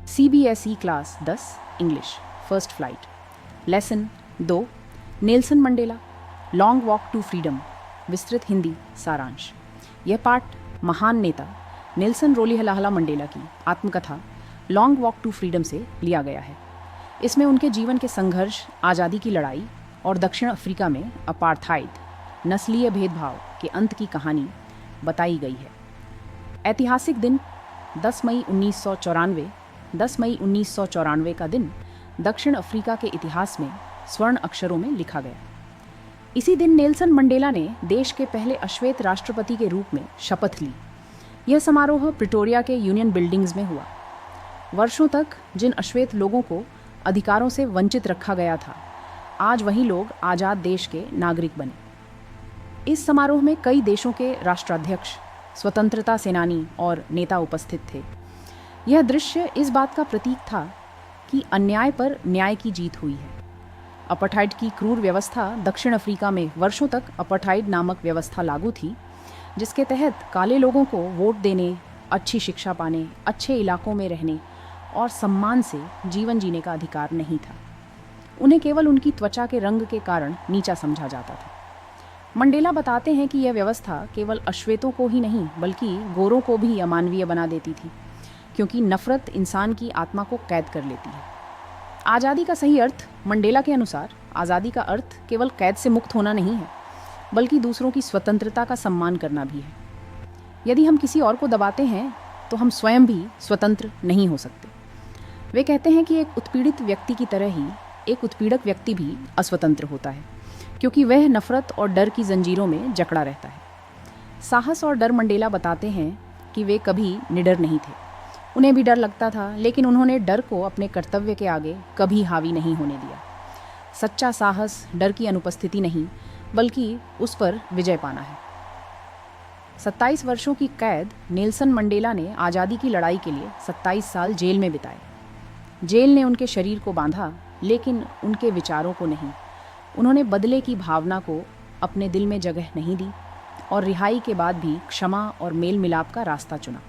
CBSE class 10 English first flight. Lesson 2 Nelson Mandela long walk to freedom विस्तृत हिंदी सारांश। यह पाठ महान नेता नेल्सन रोलिहलाहला मंडेला की आत्मकथा लॉन्ग वॉक टू फ्रीडम से लिया गया है। इसमें उनके जीवन के संघर्ष, आज़ादी की लड़ाई और दक्षिण अफ्रीका में अपार्थाइड नस्लीय भेदभाव के अंत की कहानी बताई गई है। ऐतिहासिक दिन 10 मई 1994 का दिन दक्षिण अफ्रीका के इतिहास में स्वर्ण अक्षरों में लिखा गया। इसी दिन नेल्सन मंडेला ने देश के पहले अश्वेत राष्ट्रपति के रूप में शपथ ली। यह समारोह प्रिटोरिया के यूनियन बिल्डिंग्स में हुआ। वर्षों तक जिन अश्वेत लोगों को अधिकारों से वंचित रखा गया था, आज वही लोग आज़ाद देश के नागरिक बने। इस समारोह में कई देशों के राष्ट्राध्यक्ष, स्वतंत्रता सेनानी और नेता उपस्थित थे। यह दृश्य इस बात का प्रतीक था कि अन्याय पर न्याय की जीत हुई है। अपार्थाइड की क्रूर व्यवस्था दक्षिण अफ्रीका में वर्षों तक अपार्थाइड नामक व्यवस्था लागू थी, जिसके तहत काले लोगों को वोट देने, अच्छी शिक्षा पाने, अच्छे इलाकों में रहने और सम्मान से जीवन जीने का अधिकार नहीं था। उन्हें केवल उनकी त्वचा के रंग के कारण नीचा समझा जाता था। मंडेला बताते हैं कि यह व्यवस्था केवल अश्वेतों को ही नहीं बल्कि गोरों को भी अमानवीय बना देती थी, क्योंकि नफरत इंसान की आत्मा को कैद कर लेती है। आज़ादी का सही अर्थ मंडेला के अनुसार आज़ादी का अर्थ केवल कैद से मुक्त होना नहीं है, बल्कि दूसरों की स्वतंत्रता का सम्मान करना भी है। यदि हम किसी और को दबाते हैं तो हम स्वयं भी स्वतंत्र नहीं हो सकते। वे कहते हैं कि एक उत्पीड़ित व्यक्ति की तरह ही एक उत्पीड़क व्यक्ति भी अस्वतंत्र होता है, क्योंकि वह नफरत और डर की जंजीरों में जकड़ा रहता है। साहस और डर मंडेला बताते हैं कि वे कभी निडर नहीं थे। उन्हें भी डर लगता था, लेकिन उन्होंने डर को अपने कर्तव्य के आगे कभी हावी नहीं होने दिया। सच्चा साहस डर की अनुपस्थिति नहीं, बल्कि उस पर विजय पाना है। 27 वर्षों की कैद नेल्सन मंडेला ने आज़ादी की लड़ाई के लिए 27 साल जेल में बिताए। जेल ने उनके शरीर को बांधा, लेकिन उनके विचारों को नहीं। उन्होंने बदले की भावना को अपने दिल में जगह नहीं दी और रिहाई के बाद भी क्षमा और मेल मिलाप का रास्ता चुना।